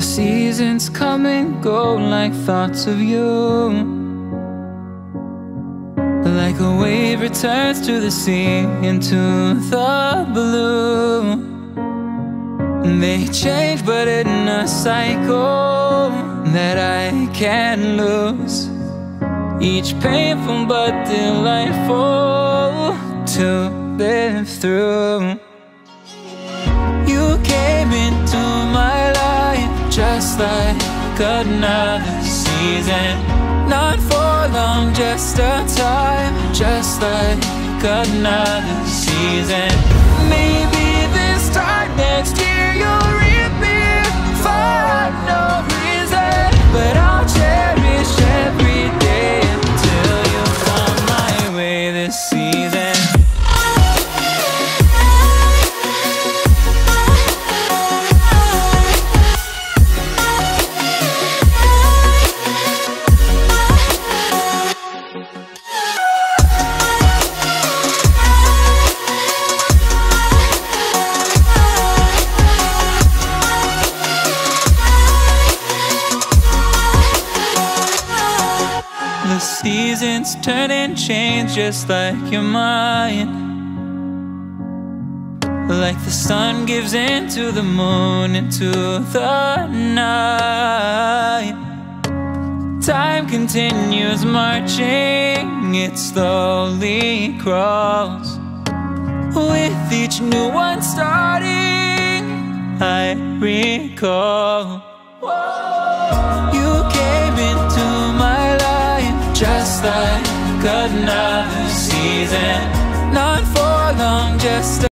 seasons come and go like thoughts of you. Like a wave returns to the sea, into the blue. They change but in a cycle that I can't lose. Each painful but delightful to live through. You came into my life just like another season. Not for long, just a time, just like another season. Maybe this time next year you'll reappear for no reason, but I'll cherish every day until you come my way this season. The seasons turn and change just like your mind. Like the sun gives into the moon, into the night. Time continues marching, it slowly crawls. With each new one starting, I recall. You came into my life just like another season. Not for long, just